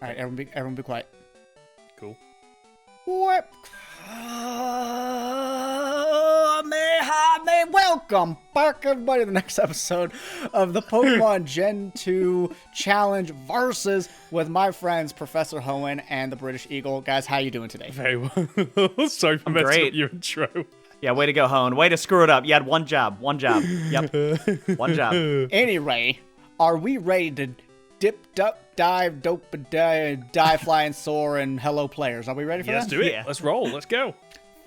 All right, everyone be quiet. Cool. What? Welcome back, everybody, to the next episode of the Pokemon Gen 2 Challenge Versus with my friends Professor Hoenn and the British Eagle. Guys, how you doing today? Very well. Sorry for messing up your intro. Yeah, way to go, Hoenn. Way to screw it up. You had one job. Yep. One job. Anyway, are we ready to dip, duck, dive, dope, die, fly, and soar, and hello, players? Are we ready for that? Let's do it. Yeah. Let's roll. Let's go.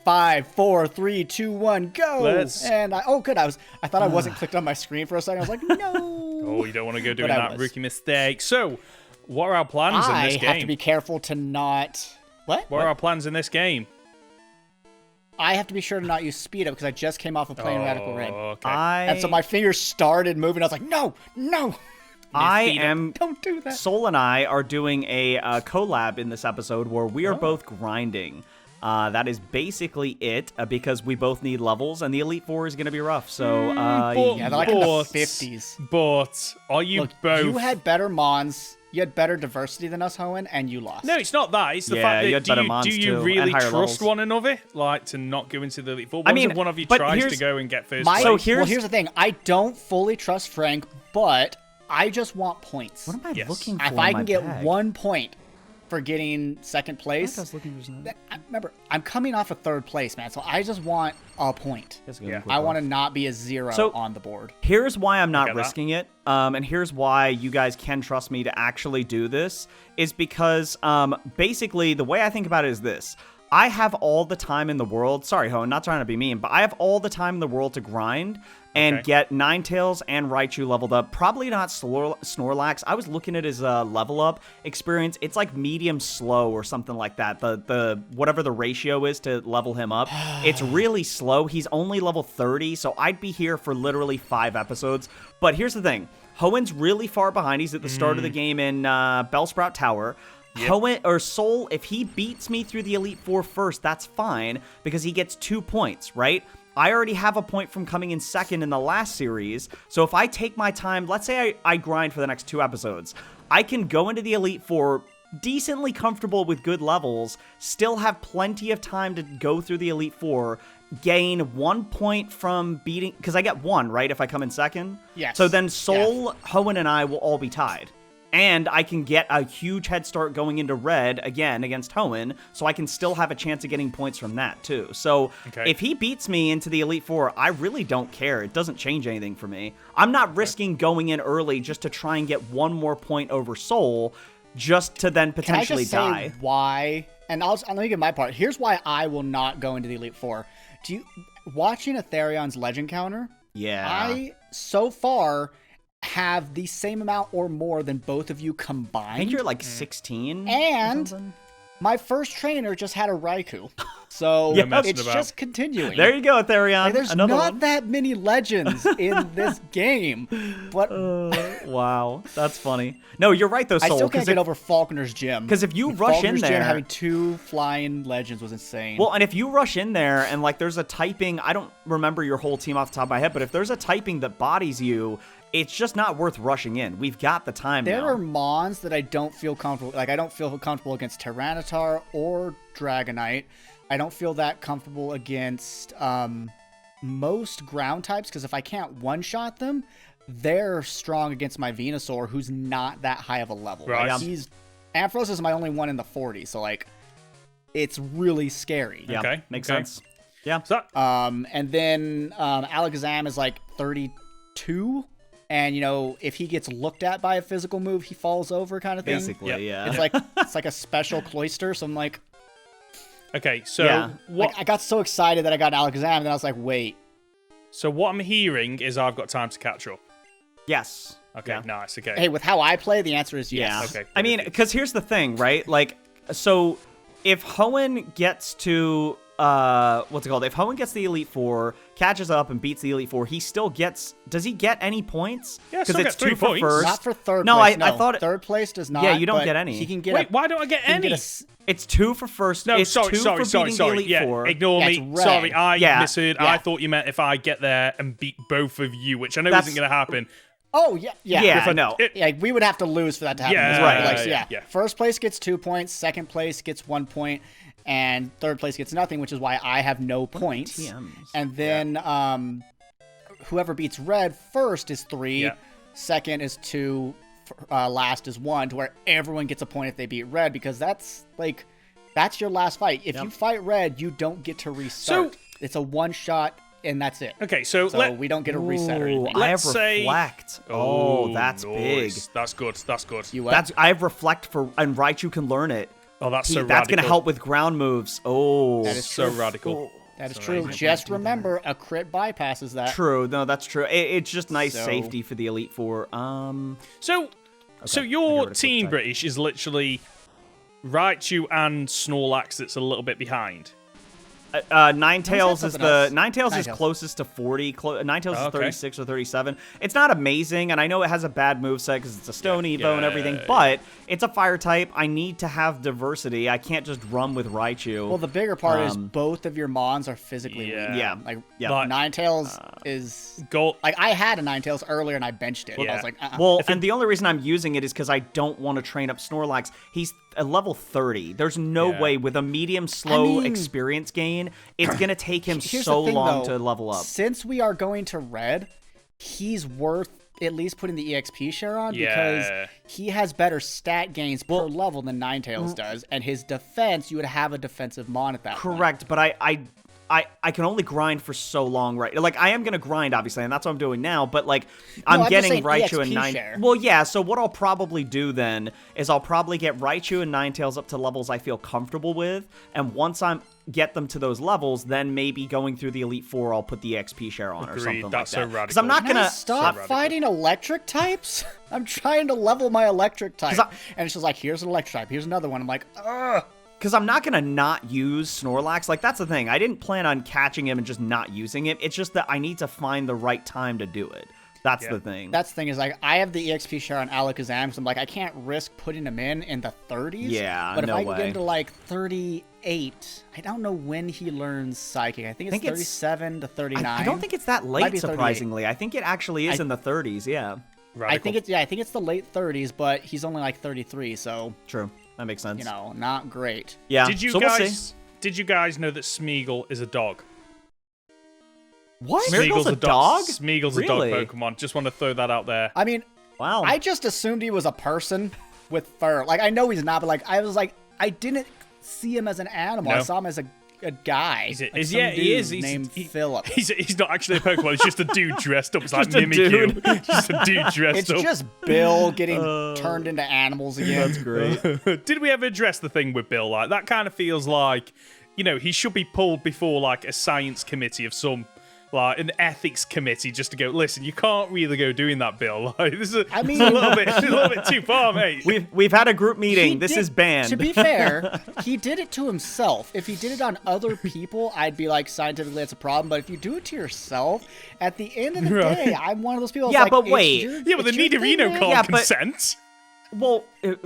5, 4, 3, 2, 1, go! Let's- And good. I thought I wasn't clicked on my screen for a second. I was like, no. Oh, you don't want to go doing But I that was. rookie mistake. So, what are our plans in this I game? have to be careful to not. What? What are our plans in this game? I have to be sure to not use speed up because I just came off of playing Radical Red. Okay. And so my fingers started moving. I was like, no. Don't do that. Soul and I are doing a collab in this episode where we are both grinding. That is basically it because we both need levels, and the Elite Four is going to be rough. So, Yeah, they're like in the 50s. But are you Look, both? you had better Mons. You had better diversity than us, Hoenn, and you lost. No, it's not that. It's the Yeah, fact you that had better mons do you too, and really higher trust levels. one another, like to not go into the Elite Four? I What mean, if one of you but tries to here's- go and get first My, place? So well, here's- here's the thing. I don't fully trust Frank, but I just want points. what am I Yes. looking for? If in I my can get bag? 1 point for getting second place, I was looking for something. remember, I'm coming off of third place, man. So I just want a point. Yeah. I want to not be a 0 So- on the board. Here's why I'm not Get that. risking it, and here's why you guys can trust me to actually do this, is because basically the way I think about it is this. I have all the time in the world, sorry Hoenn, not trying to be mean, but I have all the time in the world to grind and Okay. get Ninetales and Raichu leveled up. Probably not Snorlax. I was looking at his level up experience. It's like medium slow or something like that. The whatever the ratio is to level him up. It's really slow. He's only level 30, so I'd be here for literally 5 episodes. But here's the thing. Hoenn's really far behind. He's at the start of the game in Bellsprout Tower. Hoenn or Soul, if he beats me through the Elite Four first, that's fine because he gets 2 points, right? I already have a point from coming in second in the last series, so if I take my time, let's say I grind for the next 2 episodes, I can go into the Elite Four decently comfortable with good levels, still have plenty of time to go through the Elite Four, gain 1 point from beating, because I get 1, right, if I come in second? Yes. So then Soul, Hoenn, and I will all be tied. And I can get a huge head start going into red again against Hoenn, so I can still have a chance of getting points from that too. So if he beats me into the Elite Four, I really don't care. It doesn't change anything for me. I'm not risking going in early just to try and get 1 more point over Soul, just to then Can I potentially just die. say why? And let me get my part. Here's why I will not go into the Elite Four. Watching Etherion's Legend counter? Yeah. I so far have the same amount or more than both of you combined. I think you're like 16. And or something. my first trainer just had a Raikou. So Yeah, messing it's about. just continuing. There you go, Therion. Like, there's Another not one. that many legends in this game. But Wow, that's funny. No, you're right though, I Soul. still can't get over Falconer's Gym. 'cause if you rush in Falconer's Gym there- having 2 flying legends was insane. Well, and if you rush in there and like there's a typing, I don't remember your whole team off the top of my head, but if there's a typing that bodies you, it's just not worth rushing in. We've got the time there now. are Mons that I don't feel comfortable. Like I don't feel comfortable against Tyranitar or Dragonite. I don't feel that comfortable against most ground types because if I can't one-shot them, they're strong against my Venusaur, who's not that high of a level. Right. Like, Ampharos is my only one in the 40s, so like it's really scary. Yeah, Okay, makes okay. sense. Yeah. So, And then Alakazam is like 32. And, if he gets looked at by a physical move, he falls over kind of thing. Basically, Yep. yeah. It's like a special cloister. So I'm like, okay, so Yeah. what? I got so excited that I got Alakazam, and then I was like, wait. So what I'm hearing is I've got time to catch up. Yes. Okay, Yeah. nice. Okay. Hey, with how I play, the answer is Yeah. yes. Okay, I mean, because here's the thing, right? Like, so if Hoenn gets to what's it called? If Hoenn gets the Elite Four, catches up and beats the Elite Four, he still gets. Does he get any points? Yeah, still it's gets 3 2 for points. first. Not for third No, place. I thought third place does not. Yeah, you don't but get any. He can get Wait, why don't I get he can any? get a It's 2 for first. No, it's sorry, 2 for beating the Elite Yeah, Four. ignore Yeah, me. it's red. Sorry, I Yeah. misheard. Yeah. I thought you meant if I get there and beat both of you, which I know That's- isn't going to happen. Oh yeah, yeah. Yeah, no. Yeah, we would have to lose for that to happen. Yeah, That's right. Like, yeah. First place gets 2 points. Second place gets 1 point, and third place gets nothing, which is why I have no points. TMs? And then whoever beats red first is 3. Yeah. Second is 2. Last is 1. To where everyone gets a point if they beat red, because that's your last fight. If you fight red, you don't get to restart. It's a one shot. And that's it. Okay, so we don't get a reset or anything. I have Let's say- reflect. Oh, that's big. nice. That's good. That's good. You what? I have reflect and Raichu can learn it. Oh, that's so That's radical. gonna help with ground moves. Oh, That is so true. radical. That is true. Just remember, a crit bypasses that. true. No, that's true. It's just nice So- safety for the Elite Four. So I your get rid of team quick British is literally Raichu and Snorlax that's a little bit behind. Ninetales is something else? Ninetales is Ninetales. closest to 40. Ninetales is Okay. 36 or 37. It's not amazing, and I know it has a bad moveset because it's a Stone Evo and everything, yeah. but it's a fire type. I need to have diversity. I can't just run with Raichu. Well, the bigger part is both of your Mons are physically weak. Yeah. Like, Yeah. But- Ninetales is... Goal. Like, I had a Ninetales earlier and I benched it. I Yeah. was like, Well, and the only reason I'm using it is because I don't want to train up Snorlax. He's a level 30. There's no Yeah. way with a medium slow I mean- experience gain, it's going to take him Here's so the thing, long though. to level up. Since we are going to red, he's worth at least putting the EXP share on Yeah. because he has better stat gains per level than Ninetales does, and his defense, you would have a defensive Mon at that point. Correct, but I can only grind for so long, right? Like, I am going to grind, obviously, and that's what I'm doing now, but, like, I'm I'm just getting saying Raichu and EXP Nine... share. Well, yeah, so what I'll probably do then is I'll probably get Raichu and Ninetales up to levels I feel comfortable with, and once I get them to those levels, then maybe going through the Elite Four, I'll put the XP share on or Agreed, something that's so like that. Because radical. I'm not Can going I to... stop fighting electric types? I'm trying to level my electric type. And it's just like, here's an electric type, here's another one. I'm like, ugh. Because I'm not going to not use Snorlax. Like, that's the thing. I didn't plan on catching him and just not using it. It's just that I need to find the right time to do it. That's the thing. That's the thing is, like, I have the EXP share on Alakazam, because I'm like, I can't risk putting him in the 30s. Yeah, But if no I can get way. him to, like, 38, I don't know when he learns Psychic. I think it's 37 to 39. I don't think it's that Might late, be 38. surprisingly. I think it actually is in the 30s, yeah. Radical. I think it's the late 30s, but he's only, like, 33, so, True. That makes sense. you know, not great. Yeah. Did you so guys? We'll see. Did you guys know that Smeagol is a dog? What? Smeagol's a dog? Smeagol's Really? a dog Pokemon. Just want to throw that out there. I mean, Wow. I just assumed he was a person with fur. Like, I know he's not, but, like, I was like, I didn't see him as an animal. I No. saw him as a guy. He's Like he some is. dude named Philip. He's not actually a Pokemon. He's just a dude dressed up. It's like Just a dude. Mimikyu. Just a dude dressed It's up. just Bill getting turned into animals again. That's great. Did we ever address the thing with Bill? Like, that kind of feels like, you know, he should be pulled before, like, a science committee of some, like, an ethics committee just to go, listen, you can't really go doing that, Bill. Like, this is I mean- it's a little bit too far, mate. We've had a group He meeting. This did- is banned. To be fair, he did it to himself. If he did it on other people, I'd be like, scientifically, that's a problem. But if you do it to yourself, at the end of the day, I'm one of those people. Yeah, that's like, but it's wait. your- Yeah, but the it's your thing, Nidorino man. can't Yeah, but- consent. Well, that's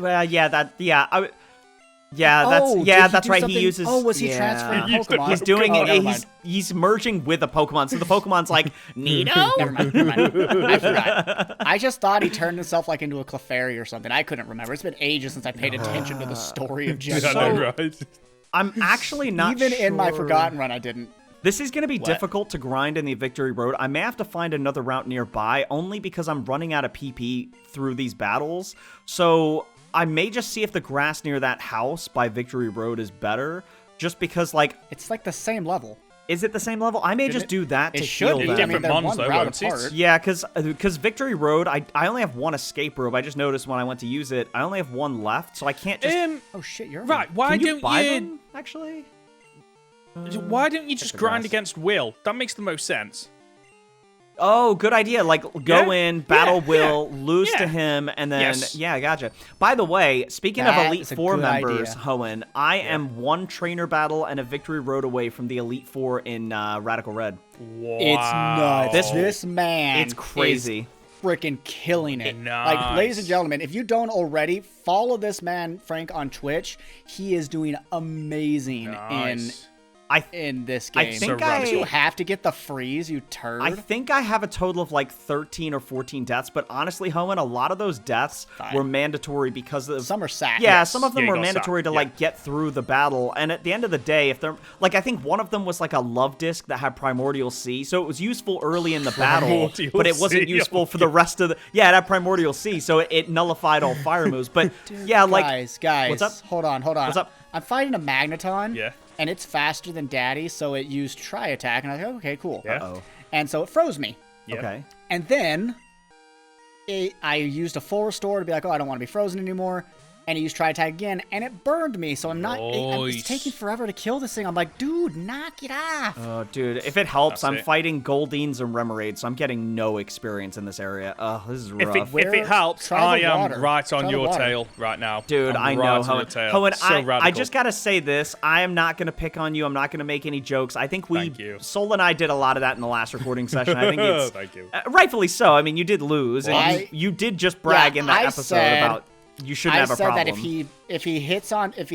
Oh, did he that's do right. something- He uses. Oh, was he yeah. transferring He used to- Pokemon? He's doing Oh, it. never mind. He's merging with a Pokemon. So the Pokemon's like Nido. Never mind. I forgot. I just thought he turned himself like into a Clefairy or something. I couldn't remember. It's been ages since I paid attention to the story of I Gen know, right? I'm actually not Even in my sure. Forgotten Run, I didn't. This is going to be difficult to grind in the Victory Road. I may have to find another route nearby, only because I'm running out of PP through these battles. So I may just see if the grass near that house by Victory Road is better, just because, like, It's like the same level. is it the same level? I may just do that It to should heal be. them. I mean, Different they're mons, one though, route won't it? apart. Yeah, because Victory Road, I only have one escape rope. I just noticed when I went to use it, I only have one left, so I can't just... Oh shit, you're Right, why Can you don't buy you... them, actually? Why don't you just the grind grass. against Will? That makes the most sense. Oh, good idea. Like, go Yeah, in, battle yeah, Will, lose yeah. to him, and then... Yes. Yeah, gotcha. By the way, speaking That of Elite is a Four good members, idea. Hoenn, I am one trainer battle and a Victory Road away from the Elite Four in Radical Red. Wow. It's nuts. This man It's crazy. freaking killing it. Nice. Like, ladies and gentlemen, if you don't already, follow this man, Frank, on Twitch. He is doing amazing Nice. in this I game. think You have to get the freeze, you turd. I think I have a total of like 13 or 14 deaths, but honestly, Hoenn, a lot of those deaths were mandatory because of... Some are sacked. Yeah, some of them were got mandatory sacked, to like get through the battle, and at the end of the day, if they're... Like, I think one of them was like a love disc that had Primordial Sea, so it was useful early in the battle, but it wasn't useful for the rest of the... Yeah, it had Primordial Sea, so it nullified all fire moves, but yeah, like... Guys, what's up? Hold on. What's up? I'm fighting a Magneton. Yeah. And it's faster than Daddy, so it used Tri Attack, and I was like, okay, cool. Yeah. Uh-oh. And so it froze me. Yep. Okay. And then I used a full restore to be like, oh, I don't want to be frozen anymore. And he used Tri Attack again, and it burned me, so I'm not... It's taking forever to kill this thing. I'm like, dude, knock it off. Oh, dude, if it helps, That's I'm it. fighting Goldines and Remoraid, so I'm getting no experience in this area. Oh, this is rough. If it helps, Try the I am water. right on Try the your water. tail right now. Dude, I'm I know, right on your Hoenn. tail. Hoenn, So I radical. just gotta say this. I am not gonna pick on you. I'm not gonna make any jokes. I think Thank you. Soul and I did a lot of that in the last recording session. I think it's Thank you. rightfully so. I mean, you did lose, Well, and you did just brag in that I episode said- about you shouldn't I have a said problem. that if he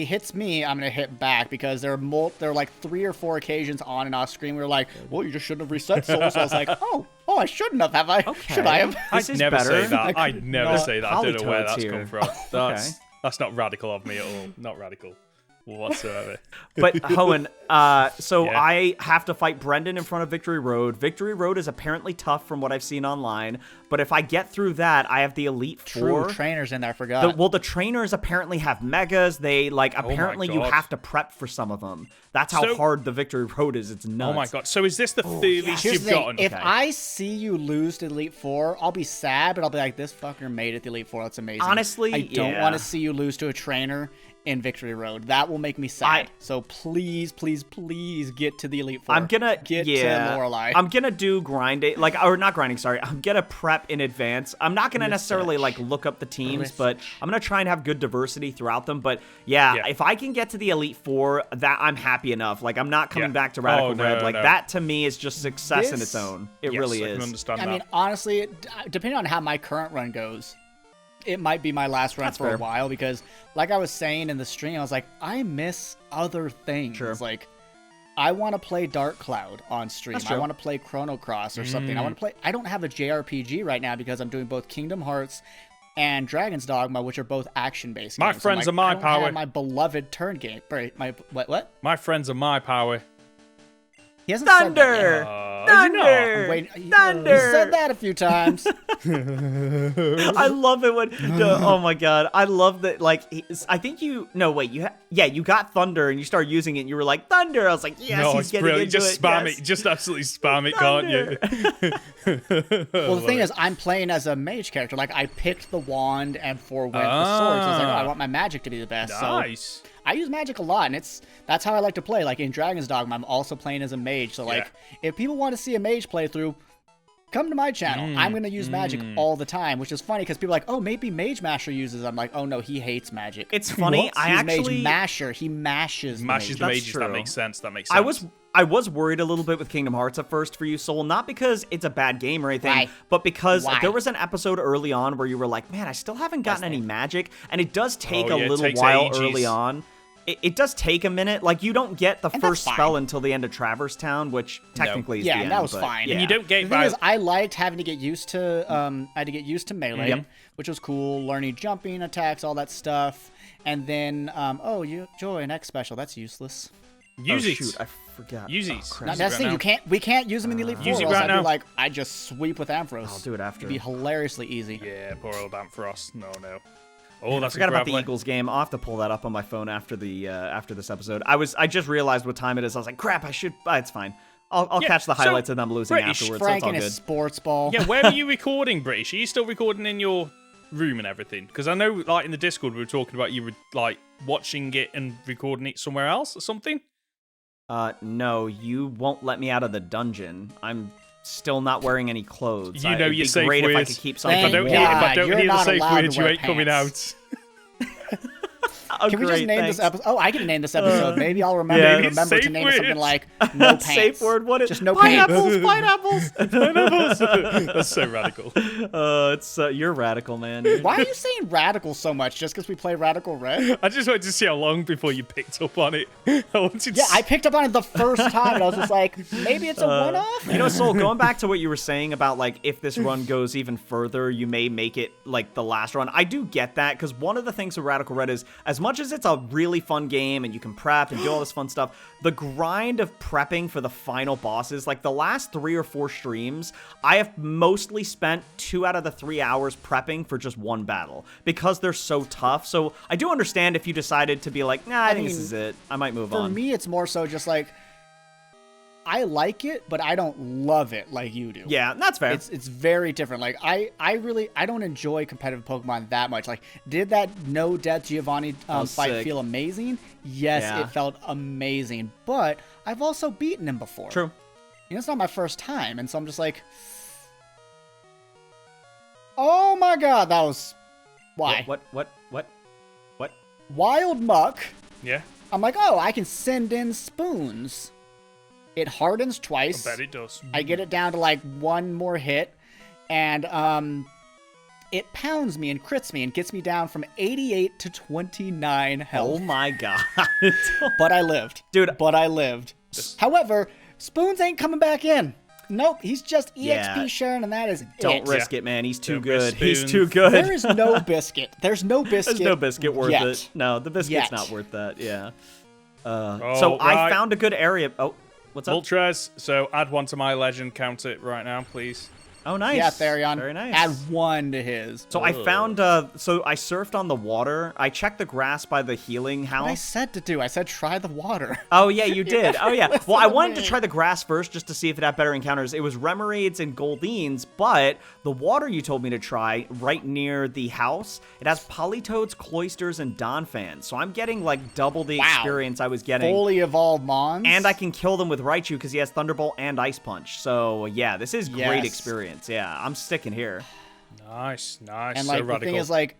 hits me, I'm gonna hit back because there are like 3 or 4 occasions on and off screen we were like, well, you just shouldn't have reset Soul. So I was like, oh, I shouldn't have I? Okay. Should I have? This I'd is never better. say that. I'd never not- say that. I don't know where Polytoads that's here. come from. That's not radical of me at all. Not radical whatsoever. But Hoenn, so Yeah. I have to fight Brendan in front of Victory Road. Victory Road is apparently tough from what I've seen online, but if I get through that, I have the Elite True Four. trainers in there. I forgot. The trainers apparently have megas. They apparently you God. have to prep for some of them. That's how So- hard the Victory Road is. It's nuts. Oh my god. So is this the furthest Here's you've the thing, gotten? if Okay. I see you lose to Elite Four, I'll be sad, but I'll be like, this fucker made it to Elite Four. That's amazing. Honestly, I don't yeah. want to see you lose to a trainer in Victory Road. That will make me sad. So please, please, please get to the Elite Four. I'm gonna get yeah, to Lorelei. I'm gonna do grinding, or not grinding. Sorry, I'm gonna prep in advance. I'm not gonna necessarily like look up the teams, but I'm gonna try and have good diversity throughout them. But yeah, if I can get to the Elite Four, that I'm happy enough. Like I'm not coming back to Radical Red. Like that to me is just success in its own. It really I is. can understand I that. mean, honestly, depending on how my current run goes, it might be my last run for fair. a while because, like I was saying in the stream, I was like, I miss other things. Sure. Like, I want to play Dark Cloud on stream. That's I true. want to play Chrono Cross or something. I want to play. I don't have a JRPG right now because I'm doing both Kingdom Hearts and Dragon's Dogma, which are both action-based. My games. friends So I'm are like, my I don't power. have my beloved turn game. My what? My friends are my power. He hasn't said that yet. Thunder, Thunder! I'm waiting. He Thunder. said that a few times. I love it when. Oh my god, I love that. Like, I think you. No, wait. You got Thunder and you started using it. and You were like Thunder. I was like, yes, No, he's it's getting brilliant. into Just it. spam yes. it. Just absolutely spam it, can't you? Well, the thing is, I'm playing as a mage character. Like, I picked the wand and forewent the swords. I was like, oh, I want my magic to be the best. Nice. So I use magic a lot, and that's how I like to play. Like, in Dragon's Dogma, I'm also playing as a mage. So, like, if people want to see a mage playthrough, come to my channel. I'm going to use magic all the time, which is funny because people are like, oh, maybe Mage Masher uses it. I'm like, oh, no, he hates magic. It's funny. What? I He's actually Mage Masher. He mashes Mashes the That's mages. That true. makes sense. That makes sense. I was worried a little bit with Kingdom Hearts at first for you, Soul, not because it's a bad game or anything, Why? but because Why? there was an episode early on where you were like, man, I still haven't gotten any magic, and it does take Oh, a yeah, it little takes while ages. early on. It does take a minute. Like, you don't get the And first that's spell fine. until the end of Traverse Town, which technically is Yeah, the and end. that was but fine. Yeah. And you don't The get thing is, I liked having to get used to. I had to get used to melee, which was cool. Learning jumping attacks, all that stuff, and then you joy an X special. That's useless. Use oh, it. shoot, I forgot. Use Oh, it. crap. Now, Use that's the right thing. now. We can't use them in the Elite Four. Use it or else right I'd now. be like, I just sweep with Ampharos. I'll do it after. It'd be hilariously easy. Yeah, poor old Ampharos. No. Oh, that's I forgot a about the grappler. Eagles game. I'll have to pull that up on my phone after this episode. I just realized what time it is. I was like, crap, I should. It's fine. I'll Yeah, catch the so highlights of them losing British afterwards. So Frank it's all and good. his sports ball. Yeah, where are you recording, British? Are you still recording in your room and everything? Because I know, like, in the Discord, we were talking about you were, like, watching it and recording it somewhere else or something? No, you won't let me out of the dungeon. I'm still not wearing any clothes. You know It'd your be safe great if I words. could keep If something. I don't Thank hear, God, you're the not safe allowed to words, you wear ain't coming pants. out. Oh, Can we just great, name thanks. this episode? Oh, I can name this episode. Maybe I'll Yeah, remember to safe name it something word. like no pants. Safe word. What is Just no pineapples? Pineapples. That's so radical. It's you're radical, man. Why are you saying radical so much? Just because we play Radical Red? I just wanted to see how long before you picked up on it. I wanted Yeah, to I picked up on it the first time, and I was just like, maybe it's a one-off? You know, Soul, going back to what you were saying about, like, if this run goes even further, you may make it, like, the last run. I do get that, because one of the things with Radical Red is, as much as it's a really fun game, and you can prep and do all this fun stuff, the grind of prepping for the final bosses, like, the last 3 or 4 streams, I have mostly spent 2 out of the 3 hours prepping for just one battle, because they're so tough. So, I do understand if you decided to be like, nah, I think this is it. I might move on. For me, it's more so just like, I like it, but I don't love it like you do. Yeah, that's fair. It's very different. Like I don't enjoy competitive Pokemon that much. Like, did that no death Giovanni fight sick. feel amazing? Yes, Yeah. it felt amazing. But I've also beaten him before. True. You know, it's not my first time, and so I'm just like, oh my god, that was why What? Wild Muck. Yeah, I'm like, oh, I can send in spoons. It hardens I twice. bet it does. I get it down to like one more hit, and it pounds me and crits me and gets me down from 88 to 29 health. Oh my god. But I lived. Dude. But I lived. However, spoons ain't coming back in. Nope, he's just EXP Yeah. sharing, and that is Don't it. risk it, man. He's too Don't good. risk He's spoons. too good. There is no biscuit. There's no biscuit. There's no biscuit worth yet. it. No, the biscuit's Yet. not worth that. Yeah. So Oh, I right. found a good area. Oh, what's up? Ultras, so add 1 to my legend. Count it right now, please. Oh, nice. Yeah, Therion. Very nice. Add 1 to his. So I found, so I surfed on the water. I checked the grass by the healing What I house. said to do. I said try the water. Oh, yeah, you did. Oh, yeah. Listen Well, I to wanted to me. try the grass first just to see if it had better encounters. It was Remoraid's and Goldeen's, but the water you told me to try right near the house, it has Politoads, Cloysters, and Donphans. So I'm getting, like, double the Wow. experience I was getting. Fully evolved Mons. And I can kill them with Raichu because he has Thunderbolt and Ice Punch. So, yeah, this is great Yes. experience. Yeah, I'm sticking here. Nice, nice. And so like the radical. thing is, like,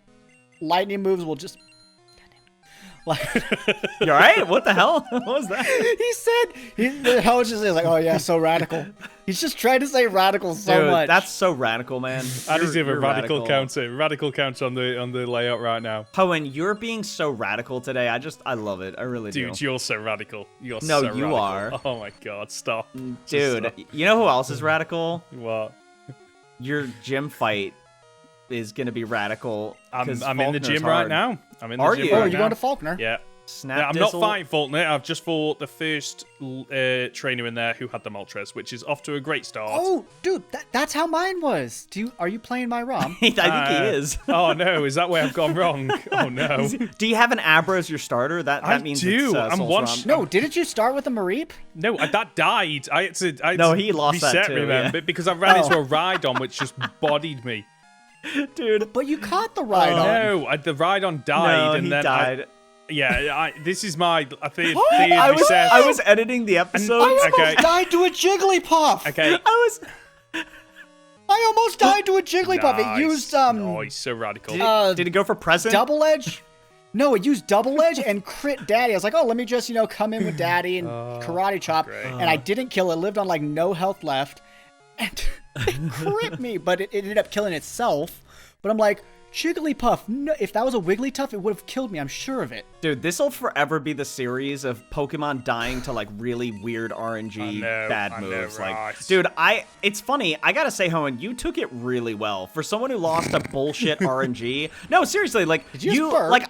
lightning moves will just. Like You alright? What the hell? What was that? the hell just is like, oh yeah, so radical. He's just trying to say radical so Dude, much. that's so radical, man. I just You're- give a you're radical counter. Radical counter on the layout right now. Hoenn, you're being so radical today. I love it. I really do. Dude, you're so radical. You're No, so you radical. are. Oh my god, stop. Just Dude, stop. you know who else is radical? What? Your gym fight is gonna be radical. I'm 'cause in the Faulkner's gym hard. right now. I'm in the Are gym you? oh, right you're now. going to Faulkner? Yeah. Snap Yeah, I'm not Dizzle. fighting Faulkner. I've just fought the first trainer in there who had the Moltres, which is off to a great start. Oh, dude, that's how mine was. Are you playing my ROM? I think he is. Oh no, is that where I've gone wrong? Oh no. Do you have an Abra as your starter? That I means do. It's, I'm Soul's one ROM. sh- No, didn't you start with a Mareep? No, that died. I had to No, he lost that reset too, me, man, yeah. but because I ran Oh. into a Rhydon which just bodied me. Dude. But you caught the Rhydon. No, the Rhydon died, No, and he then died. this is my theory I recess. was editing the episode. I almost Okay. died to a Jigglypuff. Okay. I almost died to a Jigglypuff. Nice. It used Nice, so radical. Did it go for present? double edge. No, it used double edge and crit Daddy. I was like, oh, let me just come in with Daddy and karate chop, great. and I didn't kill it. Lived on like no health left, and it crit me, but it ended up killing itself. But I'm like, Jigglypuff. No, if that was a Wigglytuff, it would have killed me. I'm sure of it. Dude, this'll forever be the series of Pokemon dying to like really weird RNG I know, bad I know, moves. right. Like, dude, it's funny. I gotta say, Hoenn, you took it really well for someone who lost a bullshit RNG. No, seriously, like Did you just burp? like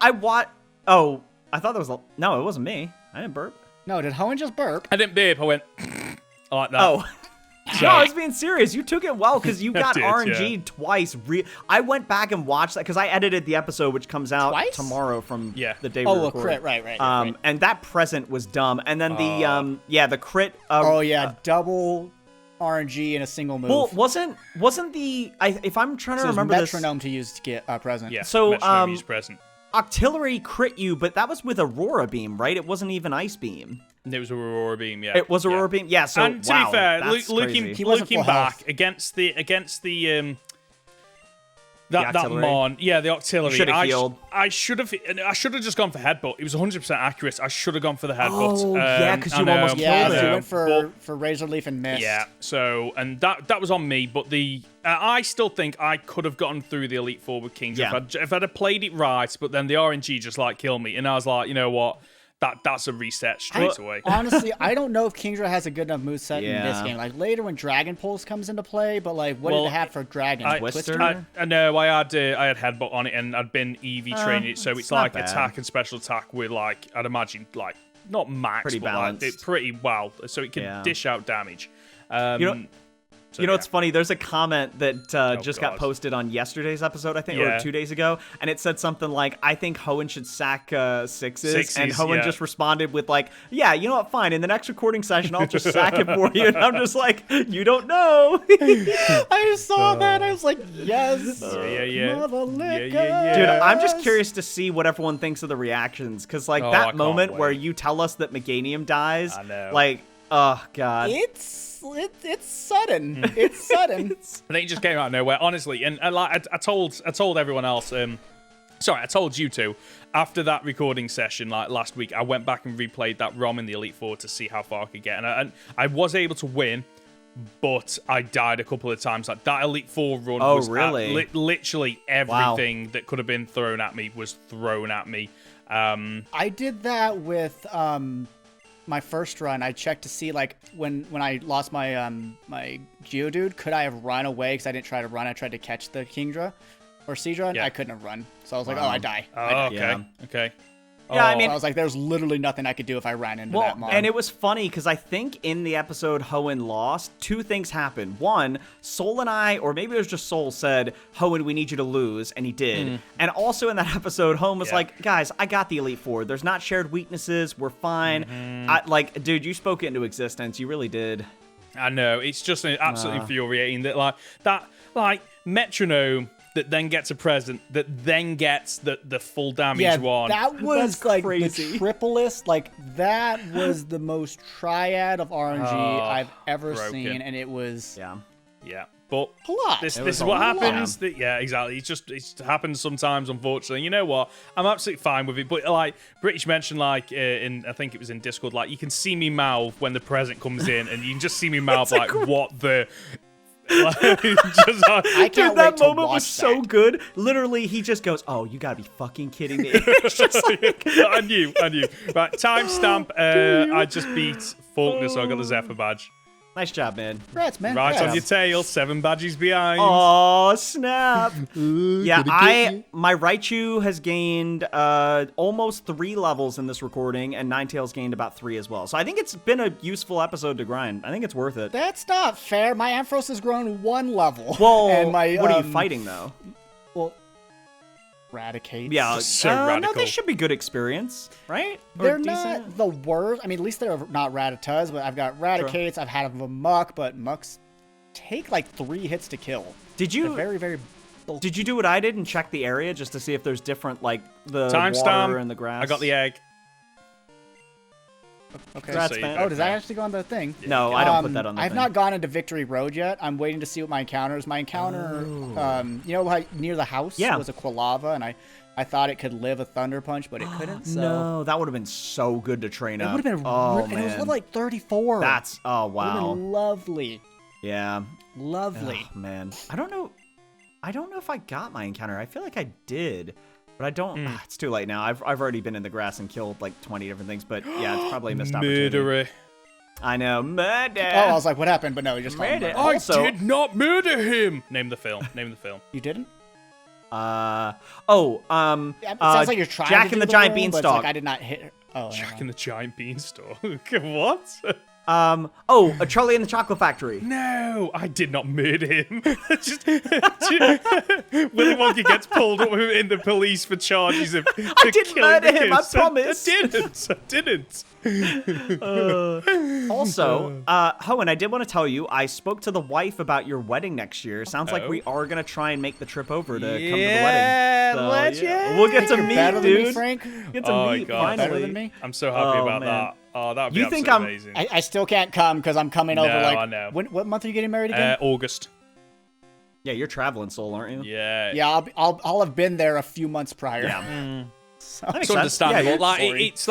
Oh, I thought that was no, it wasn't me. I didn't burp. No, did Hoenn just burp? I didn't beep. I went I like that. Oh. No, I was being serious. You took it well because you got did, RNG yeah. twice. I went back and watched that because I edited the episode, which comes out Twice? tomorrow from Yeah. the day we Oh, a record. crit, right. And that present was dumb. And then the crit. Oh yeah, double RNG in a single move. Well, wasn't the if I'm trying to So there's remember this, metronome to use to get present. Yeah. So, metronome use present. Octillery crit you, but that was with Aurora Beam, right? It wasn't even Ice Beam. It was Aurora Beam, yeah. It was Aurora Beam. Yeah. So And to wow, be fair, that's looking crazy. He wasn't looking full back health. against the That artillery. Mon, the artillery. Should have healed. I should have just gone for headbutt. It was 100% accurate. I should have gone for the headbutt. Oh, yeah, 'cause you almost Yeah, killed so you him. went for Razor Leaf and missed. Yeah. So, and that was on me. But I still think I could have gotten through the Elite Four with Kingdra if I'd have played it right. But then the RNG just like killed me, and I was like, you know what? That's a reset straight away. Honestly, I don't know if Kingdra has a good enough moveset in this Yeah. game. Like later when Dragon Pulse comes into play, but like what did it have for Dragon? Twister? I know I had headbutt on it, and I'd been EV training it, so it's not like bad. attack and special attack with like I'd imagine like not max, Pretty but like balanced. pretty well, so it can dish out damage. You know what's funny? There's a comment that just got God. posted on yesterday's episode, I think, or 2 days ago, and it said something like, "I think Hoenn should sack sixes," and Hoenn just responded with like, "Yeah, you know what? Fine. In the next recording session, I'll just sack it for you." And I'm just like, "You don't know." I just saw that. I was like, yes. Mother liquor. Dude, I'm just curious to see what everyone thinks of the reactions, because like I that can't moment wait. where you tell us that Meganium dies, I know. like, oh god. It's sudden. It's sudden. I think it just came out of nowhere, honestly. And like I told everyone else. Sorry, I told you two. After that recording session, like last week, I went back and replayed that ROM in the Elite Four to see how far I could get, and I was able to win, but I died a couple of times. Like that Elite Four run was really? literally everything that could have been thrown at me was thrown at me. I did that with my first run. I checked to see like when I lost my my Geodude, could I have run away? Because I didn't try to run. I tried to catch the Kingdra or Seadra, and I couldn't have run. So I was like, oh, I die. I die. Okay, Yeah. okay. Yeah, I mean, So I was like, there's literally nothing I could do if I ran into that mon. and it was funny because I think in the episode Hoenn lost, two things happened. One, Soul and I, or maybe it was just Soul, said, "Hoenn, we need you to lose," and he did. And also in that episode, Hoenn was like, "Guys, I got the Elite Four. There's not shared weaknesses. We're fine." Dude, you spoke it into existence. You really did. I know, it's just absolutely infuriating that Metronome that then gets a present that then gets the full damage one. That was That's like crazy. the triplest. Like that was the most triad of RNG I've ever seen, and it was Yeah, but a lot. This It was is a what lot. happens. Yeah, exactly. It happens sometimes, unfortunately. You know what? I'm absolutely fine with it. But like British mentioned, like in I think it was in Discord, like you can see me mouth when the present comes in, and you can just see me mouth like what the. Like, I can't Dude, that wait to moment watch was so that. good. Literally, he just goes, "Oh, you gotta be fucking kidding me!" It's just like, I knew. Right, timestamp. I just beat Faulkner, so I got the Zephyr badge. nice job, man. Congrats, man. Right Congrats. on your tail, 7 badges behind. Oh snap! Yeah, my Raichu has gained almost 3 levels in this recording, and Ninetales gained about 3 as well. So I think it's been a useful episode to grind. I think it's worth it. That's not fair. My Ampharos has grown 1 level. Well, and my, what are you fighting though? Well, Eradicate. Yeah, So no, radical. they should be good experience, right? Or They're decent? not the worst. I mean, at least they're not Rattatas, but I've got Raticates. I've had a Muck, but Mucks take like 3 hits to kill. Did They're you very, very bulky. Did you do what I did and check the area just to see if there's different, like the Timestamp. water and the grass? I got the egg. Okay. Congrats, So man. Oh, does that actually go on the thing? No, I don't put that on the I've thing. not gone into Victory Road yet. I'm waiting to see what my encounter is. My encounter, you know, like near the house was a Quilava, and I thought it could live a Thunder Punch, but it couldn't. So No, that would have been so good to train it up. would have been. Oh, and man. it was level like 34. That's, oh, It would have wow. been lovely, Yeah. lovely. Oh, man. I don't know if I got my encounter. I feel like I did, but I don't. It's too late now. I've already been in the grass and killed like 20 different things, but yeah, it's probably a missed opportunity. Murderer. I know. Murder. Oh, I was like, what happened? But no, he just called him Murder. murder. Also- I did not murder him. Name the film. Name the film. You didn't? Yeah, It sounds like you're trying Jack to and do the Giant room, but it's Beanstalk. like I did not hit her. Oh, never Jack mind. and the Giant Beanstalk. What? A Charlie and the Chocolate Factory. No, I did not murder him. Just, Willy Wonka gets pulled up in the police for charges of I didn't killing murder the him, I kids. promise. I didn't. Also, Hoenn, I did want to tell you, I spoke to the wife about your wedding next year. Sounds like we are going to try and make the trip over to come to the wedding. So, legend. We'll get to You're meet, better than me, dude. Frank. Get to Oh my meet, God. finally. Better than me. I'm so happy Oh, about man. that. Oh, that would be You think absolutely amazing. I still can't come because I'm coming over. No, Like, I know. what month are you getting married again? August. Yeah, you're traveling Seoul, aren't you? Yeah. Yeah, I'll have been there a few months prior. Yeah. So, That makes It's sense. understandable. Yeah, like sorry. it's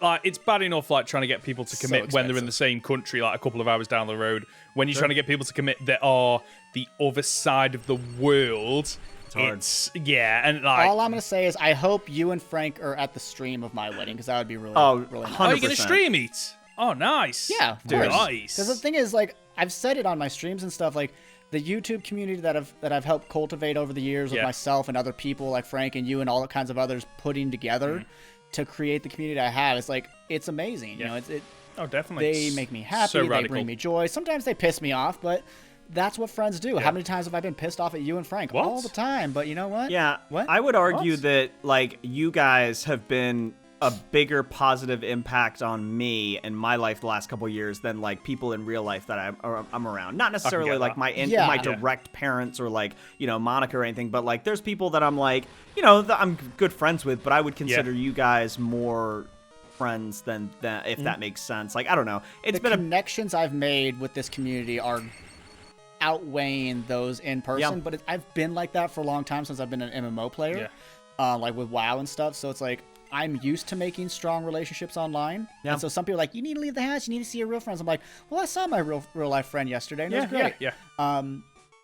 like it's bad enough like trying to get people to So commit when they're in expensive. the same country, like a couple of hours down the road. When you're trying to get people to commit that are the other side of the world, hard. yeah, and like all I'm gonna say is I hope you and Frank are at the stream of my wedding because that would be really, Oh, really nice. are you gonna 100%. stream it? Oh, nice. Yeah, of Dude. course. Nice. Because the thing is, like, I've said it on my streams and stuff, like, the YouTube community that I've helped cultivate over the years with Yeah. myself and other people like Frank and you and all kinds of others putting together to create the community I have, it's like, it's amazing. You know, it Oh, definitely. they make me happy, So they radical. bring me joy. Sometimes they piss me off, but that's what friends do. Yeah. How many times have I been pissed off at you and Frank? What? All the time. But you know what? Yeah, What? I would argue What? that like you guys have been a bigger positive impact on me and my life the last couple of years than like people in real life that I'm around. Not necessarily get like that. my Yeah. my Yeah. direct parents or like Monica or anything, but like there's people that I'm like that I'm good friends with, but I would consider you guys more friends than that if that makes sense. Like I don't know, it's The been a connections I've made with this community are outweighing those in person, Yeah. but I've been like that for a long time since I've been an MMO player, like with WoW and stuff. So it's like I'm used to making strong relationships online. Yeah. And so some people are like, you need to leave the house, you need to see your real friends. I'm like, well, I saw my real life friend yesterday, and it was great. Yeah.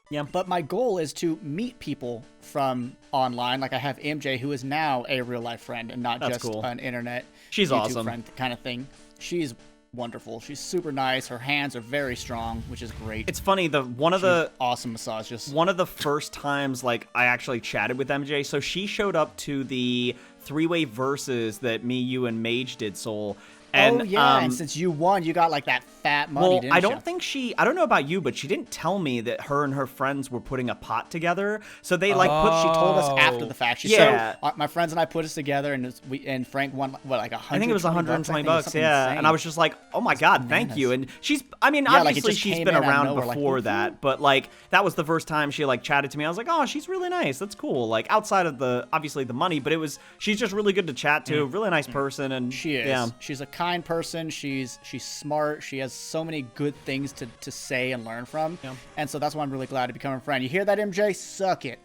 Yeah. But my goal is to meet people from online. Like I have MJ, who is now a real life friend and not That's just cool. an internet She's YouTube awesome. friend kind of thing. She's wonderful. She's super nice. Her hands are very strong, which is great. It's funny one of the Awesome massage. Just one of the first times like I actually chatted with MJ, so she showed up to the three-way verses that me, you, and Mage did, Soul. And, oh yeah, and since you won, you got like that fat money. well, didn't I you? don't think I don't know about you, but she didn't tell me that her and her friends were putting a pot together. So they like put She told us after Oh. the fact. She Yeah. said, my friends and I put us together, and and Frank won what, like 100. I think it was 120 bucks, yeah. And I was just like, oh my God, thank you. And like, it obviously just she's came been in out of around nowhere, like, before woohoo. that, but like that was the first time she like chatted to me. I was like, oh, she's really nice. That's cool. Like outside of obviously the money, but she's just really good to chat to, really nice person. And She is. Yeah. She's a kind person. She's smart. She has so many good things to say and learn from. Yeah. And so that's why I'm really glad to become a friend. You hear that, MJ? Suck it.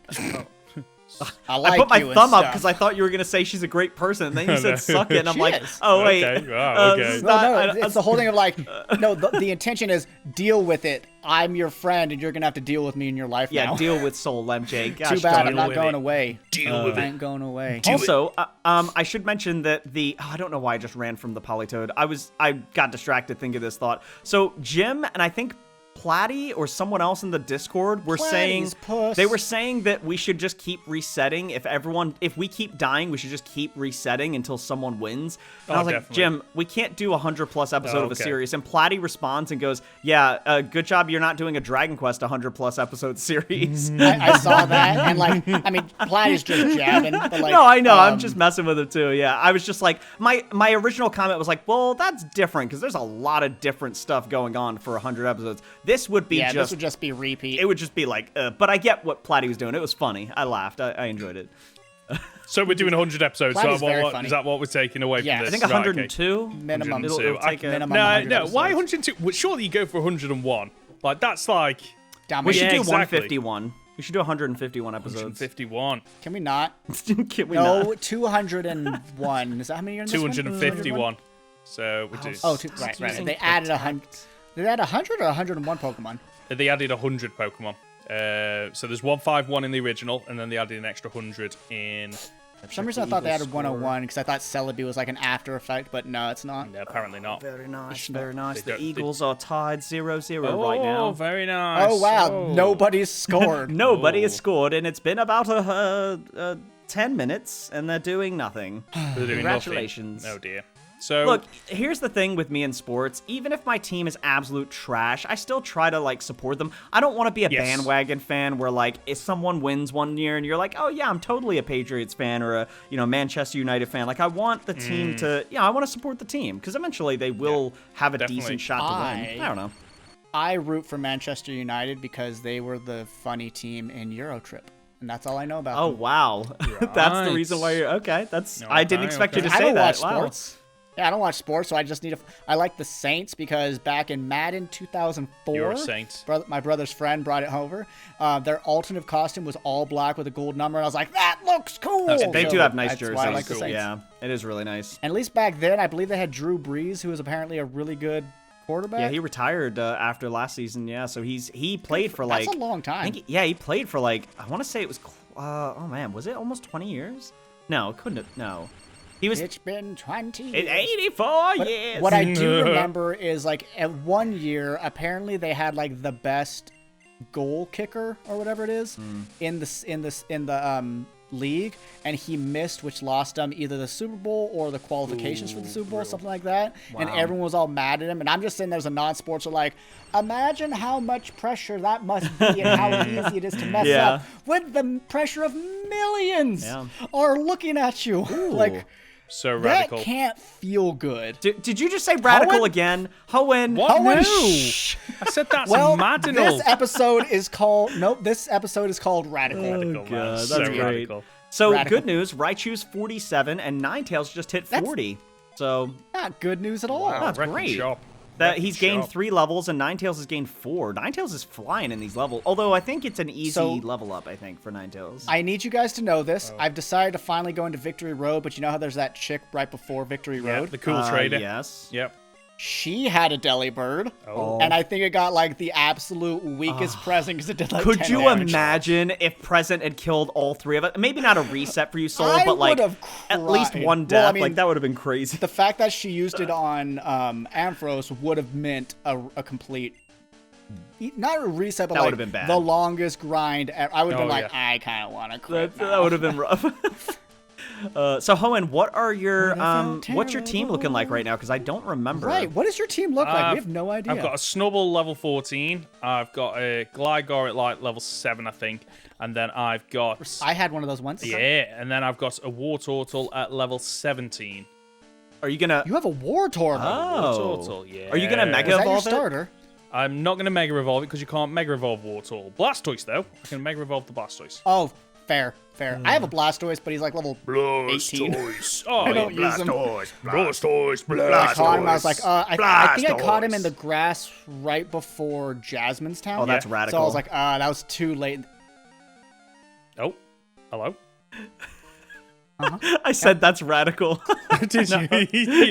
I I put my you and thumb up stuff. because I thought you were gonna say she's a great person, and then you said suck it, and I'm She like, is. oh wait, Okay, wow, okay. this is No, not- it's the whole thing of like, no, the intention is deal with it. I'm your friend, and you're gonna have to deal with me in your life yeah, now. deal with Soul, MJ. Gosh, Too bad darn I'm it. not with going it. away. Deal with I it. ain't going away. Also, I should mention that I don't know why I just ran from the Polytoad. I got distracted thinking of this thought. So Jim and I think Platty or someone else in the Discord were saying Platty's puss. they were saying that we should just keep resetting. If we keep dying, we should just keep resetting until someone wins. And I was like, definitely. Jim, we can't do 100+ episode of a okay. series. And Platty responds and goes, yeah, good job. You're not doing a Dragon Quest 100+ episode series. I saw that, and like, I mean, Platty's just jabbing. But like, No, I know. I'm just messing with it too. Yeah, I was just like, my original comment was like, well, that's different because there's a lot of different stuff going on for 100 episodes. This would be yeah, just, this would just be repeat. it would just be like, but I get what Platty was doing. It was funny. I laughed. I enjoyed it. So we're doing 100 episodes. So Platty's very funny. is that what we're taking away Yeah, from I this? I think Right, okay. 102 minimum. 102. It'll take a minimum. No, 100 no. Why episodes. 102? Well, surely you go for 101. Like that's like Down We my should way. do exactly. 151. We should do 151 episodes. 151. Can we not? Can we No, not? 201. Is that how many are in this one? 251. So we do. Oh, right. using They added 100. Did they add 100 or 101 Pokemon? They added 100 Pokemon. So there's 151 in the original, and then they added an extra 100 in. For some reason, I thought they added 101 because I thought Celebi was like an after effect, but no, it's not. No, apparently not. Very nice. It's Very not- nice. they The don't- Eagles are tied 0-0 Oh, right now. very nice. Oh wow, Oh. nobody's scored. Nobody has Oh. scored, and it's been about 10 minutes, and they're doing nothing. They're doing Congratulations. nothing. Oh dear. So Look, here's the thing with me in sports. Even if my team is absolute trash, I still try to, like, support them. I don't want to be a Yes. bandwagon fan where, like, if someone wins one year and you're like, oh, yeah, I'm totally a Patriots fan or a, Manchester United fan. Like, I want the team to, I want to support the team because eventually they will have a definitely. decent shot to win. I don't know. I root for Manchester United because they were the funny team in Eurotrip, and that's all I know about Oh, them. wow. That's the Right. reason why you're, okay. I didn't Okay, expect you okay. to I say don't that. watch Wow. sports. Yeah, I don't watch sports, so I just need to. I like the Saints because back in Madden 2004, You're a Saints. My brother's friend brought it over. Their alternative costume was all black with a gold number, and I was like, that looks cool. They do have nice that's jerseys. why I like the Saints. Yeah, it is really nice. And at least back then, I believe they had Drew Brees, who was apparently a really good quarterback. Yeah, he retired after last season. Yeah, so he played for like that's a long time. He played for like I want to say it was oh man, was it almost 20 years? No, it couldn't have. No, he was. It's been 20 years. 84 years. What I do remember is like at 1 year, apparently they had like the best goal kicker or whatever it is in the league, and he missed, which lost them either the Super Bowl or the qualifications for the Super Bowl, something like that. And everyone was all mad at him. And I'm just sitting there as a non-sports, like, imagine how much pressure that must be and how easy it is to mess up when the pressure of millions are looking at you. Like, so radical. that can't feel good. Did you just say radical Hoenn? again? Hoenn. What? Hoenn? No. Shh. I said that's Well, madinal. this episode is called Radical. Radical, man. God, So that's great. radical. So Radical. good news, Raichu's 47 and Ninetales just hit 40. So Not good news at all. Wow, that's wrecking great. shop. that Wrecking he's gained shop. 3 levels and Ninetales has gained 4. Ninetales is flying in these levels. Although I think it's an easy So- level up, I think, for Ninetales. I need you guys to know this. I've decided to finally go into Victory Road, but you know how there's that chick right before Victory Yeah, Road? the cool trader. Yes. Yep. She had a Delibird, Oh. and I think it got like the absolute weakest present because it did like Could 10 you damage. imagine if Present had killed all 3 of us? Maybe not a reset for you, Soul, I but like would've at least cried. one Well, death. I mean, like that would have been crazy. The fact that she used it on Ampharos would have meant a complete, not a reset, but That like would've been bad. the longest grind. I would have been Oh, like, I kind of want to quit. That would have been rough. So Hoenn, what are your what's your team looking like right now? Because I don't remember. Right. What does your team look like? We have no idea. I've got a Snubble level 14. I've got a Gligar at like level 7, I think. And then I've got... I had one of those once. Yeah, and then I've got a Wartortle at level 17. Are you gonna? You have a War Tortle. Oh. Wartortle, yeah. Are you gonna Mega Is that your Evolve it? starter? I'm not going to Mega Evolve it because you can't Mega Evolve Wartortle. Blastoise, though. I can Mega Evolve the Blastoise. Oh, fair. I have a Blastoise, but he's like level 18. Oh, I don't use him. Blastoise, I caught him. I was like, I think I caught him in Blastoise. the grass right before Jasmine's Town. Oh, that's Yeah. radical. So I was like, that was too late. Oh, hello? I said that's radical. Did you?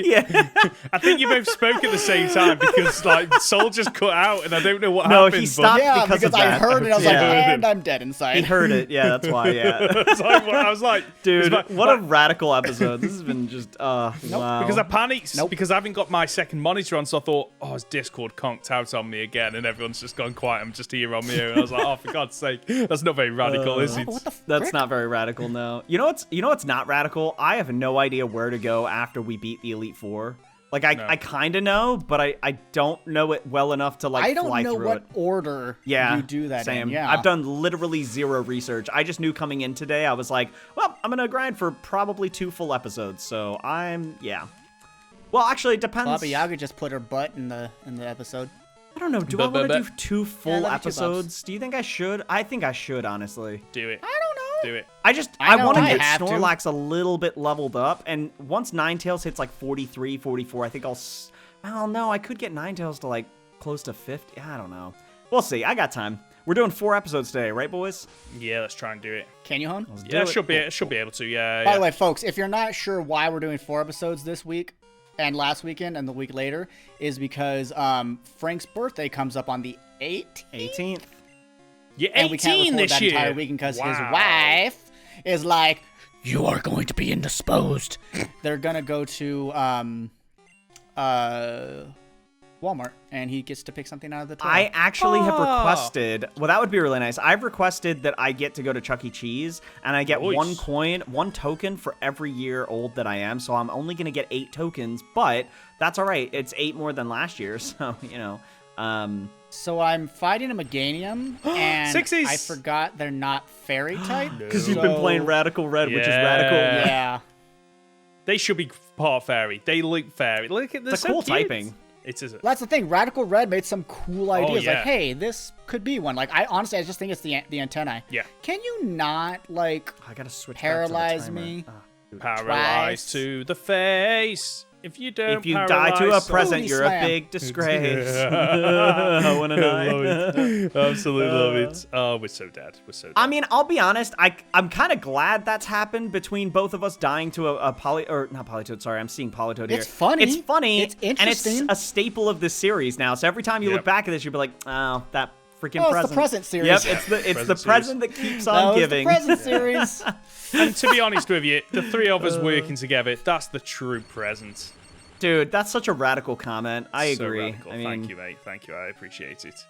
Yeah. I think you both spoke at the same time because like Soul just cut out and I don't know what No, happened. he stopped. Yeah, because because of I that. heard it. I was Yeah. like, and I'm dead inside. He heard it. Yeah, that's why. Yeah. I was like, Dude, it's like- what a radical episode. This has been just wow. Because I panicked Nope. because I haven't got my second monitor on, so I thought, oh, his Discord conked out on me again, and everyone's just gone quiet. I'm just here on my own. I was like, oh, for God's sake, that's not very radical, is it? What the That's frick? not very radical, no. You know what's not radical? I have no idea where to go after we beat the Elite Four. Like I kind of know, but I don't know it well enough to like I don't fly know through what it. order Yeah, you do that same. in. Yeah, I've done literally 0 research. I just knew coming in today. I was like, well, I'm gonna grind for probably 2 full episodes. So yeah. Well, actually, it depends. Baba Yaga just put her butt in the episode. I don't know. Do I want to do But- 2 full love you too, episodes? Do you think I should? I think I should, honestly. Do it. I don't know. Do it. I know want to I get have to. Snorlax a little bit leveled up, and once Ninetales hits like 43, 44, I think well, no, I could get Ninetales to like close to 50. I don't know. We'll see. I got time. We're doing 4 episodes today, right, boys? Yeah, let's try and do it. Can you, Hoenn? Yeah, it. should be able to. Yeah. By yeah. the way, folks, if you're not sure why we're doing 4 episodes this week and last weekend and the week later, is because Frank's birthday comes up on the 8th. 18th. You're And we can't 18 record this that year. entire weekend because his Wow. wife is like, you are going to be indisposed. They're gonna go to Walmart, and he gets to pick something out of the toy. I actually have Oh. requested. Well, that would be really nice. I've requested that I get to go to Chuck E. Cheese, and I get Nice. 1 token for every year old that I am. So I'm only gonna get 8 tokens, but that's all right. It's 8 more than last year, so you know. So I'm fighting a Meganium, and Sixties. I forgot they're not fairy type. Because you've been So- playing Radical Red, which is Yeah. radical. Yeah. They should be part fairy. They look fairy. Look at this. It's a cool typing. It is. Well, that's the thing. Radical Red made some cool ideas. yeah. Like, hey, this could be one. Like, I just think it's the antennae. Yeah. Can you not like I gotta switch. Paralyze back to the timer. me. Ah, dude. Paralyzed Twice. to the face. If you don't If you die to a paralyze present, Booty you're slam. a big disgrace. Owen and I. love it. Absolutely love it. Oh, we're so dead. We're so dead. I mean, I'll be honest. I'm kind of glad that's happened between both of us dying to a not Politoed. Sorry, I'm seeing Politoed here. It's funny. It's funny. It's and interesting. it's a staple of this series now. So every time you Yep. look back at this, you'll be like, oh, that freaking Oh, present. it's the present series. Yep, it's the Present present that keeps That on was giving. the present series. And to be honest with you, the three of us working together, that's the true present. Dude, that's such a radical comment. I So agree. radical. I mean, Thank you, mate. Thank you. I appreciate it.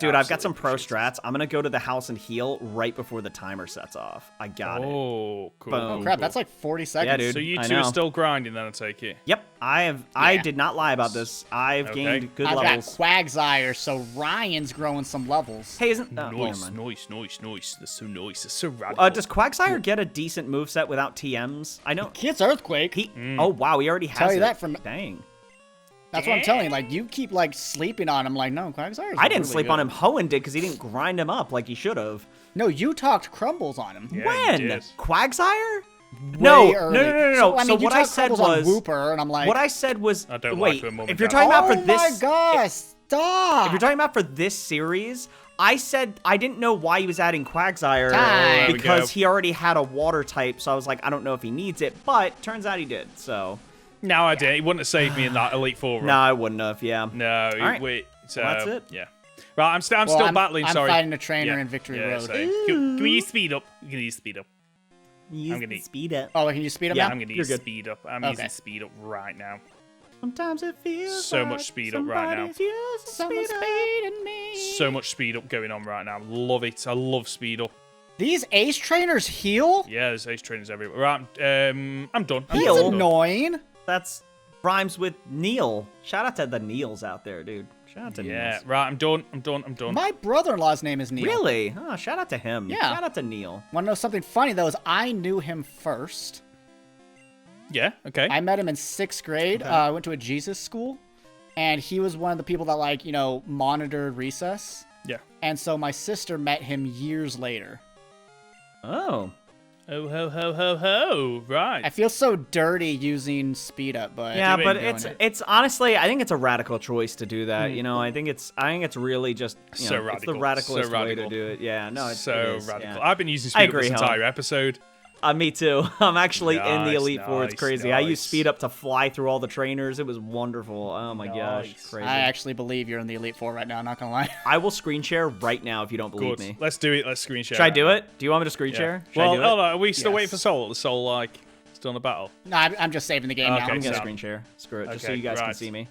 dude, I've got some absolutely pro appreciate strats. I'm gonna go to the house and heal right before the timer sets off. I it. got it. Oh, cool. Boom. Oh cool, crap, cool. that's like 40 seconds. Yeah, dude. So you I two are know. still grinding, then I take it. Yep, I did not lie about this. I've Okay. gained good I've levels. got Quagsire, so Ryan's growing some levels. Hey, isn't never Nice, mind. nice. That's so nice. That's so radical. Does Quagsire get a decent moveset without TMs? I know Kids Earthquake. he. Oh wow, he already has Tell you it. that from- Dang. That's what I'm telling you. Like, you keep, like, sleeping on him. Like, no, Quagsire's I didn't really sleep good. on him. Hoenn did because he didn't grind him up like he should have. No, you talked crumbles on him. Yeah, When? you did. Quagsire? Way No, early. no. So, I mean, you what I talked said crumbles on was Wooper, and I'm like, what I said was I don't wait. like when Mom If and you're Dad- talking about oh for this, my gosh, stop. if you're talking about for this series, I said I didn't know why he was adding Quagsire Time. There we because go. he already had a water type. So I was like, I don't know if he needs it, but turns out he did. So No, I didn't. He wouldn't have saved me in that Elite Four run. no, I wouldn't have. Yeah. No, right. wait. So, Well, that's it. Yeah. Right, I'm still Well, battling. I'm Sorry. fighting a trainer Yeah, in Victory yeah, Road. same. Can we use speed up? Can you use speed up? Use I'm gonna the speed up. Oh, can you speed him Yeah, now? I'm gonna you're use good. speed up. I'm Okay. using speed up right now. Sometimes it feels So like much speed up right now. somebody's using Someone's speed up. speeding me. So much speed up going on right now. Love it. I love speed up. These ace trainers heal? Yeah, there's ace trainers everywhere. Right, I'm done. I'm Heal? That's done. annoying. That's rhymes with Neil. Shout out to the Neils out there, dude. Shout out to Yeah, Neils. right. I'm done. My brother-in-law's name is Neil. Really? Oh, shout out to him. Yeah. Shout out to Neil. Want to know something funny, though, is I knew him first. Yeah. Okay. I met him in 6th grade. I went to a Jesus school, and he was one of the people that, like, you know, monitored recess. Yeah. And so my sister met him years later. Oh. Oh ho ho ho ho! Right. I feel so dirty using speed up, but Yeah, doing but doing it's honestly, I think it's a radical choice to do that. You know, I think it's really just you So know, it's the radical. So radicalest way to radical. do it. Yeah, no, it's So it is, radical. yeah. I've been using I speed up agree, this Helen. entire episode. Me too. I'm actually in the Nice, Elite Four. It's nice, crazy. I nice. used speed up to fly through all the trainers. It was wonderful. Oh my gosh, Nice. crazy. I actually believe you're in the Elite Four right now, not gonna lie. I will screen share right now if you don't believe Good. me. Let's do it. Let's screen share. Should I do it? Do you want me to screen Yeah. share? Should Well, I do it? hold on. Are we still Yes. waiting for Soul? Is Soul like still in the battle? No, I'm just saving the game Okay, now. I'm gonna so- screen share. Screw it, just so Okay, you guys can right. see me.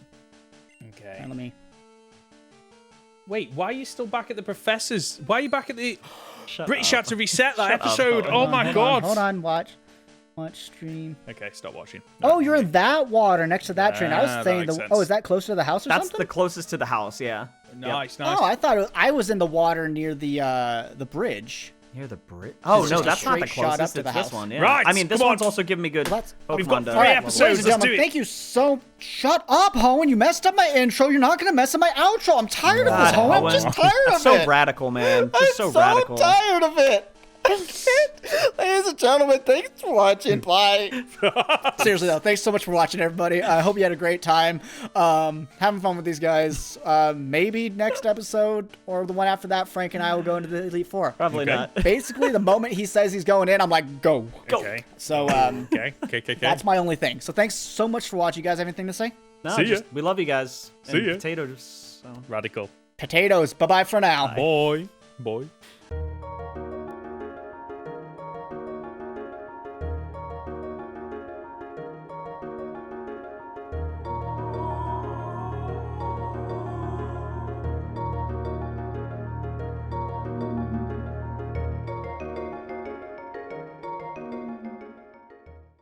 Okay. Let me. Wait, why are you still back at the professor's? Why are you back at the Shut British up. had to reset that Shut up, episode? Owen. Oh my Hold god. on, hold on, watch stream. Okay, stop watching. Oh, you're in that water next to that train. I Ah, was that saying, makes the, sense. oh, is that close to the house or That's something? the closest to the house, yeah. Nice, nice. Oh, I thought I was in the water near the bridge. Near the Brit. Oh It's no, just a that's not the straight shot closest. up to It's the this house. one. Yeah. Right, I mean, this come on. one's also giving me good. Let's- We've got Pokemon three to- episodes. Ladies and let's gentlemen, do it. thank you so. Shut up, Hoenn. You messed up my intro. You're not gonna mess up my outro. I'm tired of this, God, Hoenn. I'm Owen. just tired of That's so it. radical, man. Just I'm so radical. tired of it. Ladies and gentlemen, thanks for watching. Bye. Seriously though, thanks so much for watching, everybody. I hope you had a great time. Having fun with these guys. Maybe next episode or the one after that, Frank and I will go into the Elite Four. Probably Okay. not. Basically, the moment he says he's going in, I'm like, go. Okay. So Okay. that's my only thing. So thanks so much for watching. You guys have anything to say? No, See ya. just, we love you guys. See And ya. Potatoes. So. Radical. Potatoes. Bye bye for now. Boy.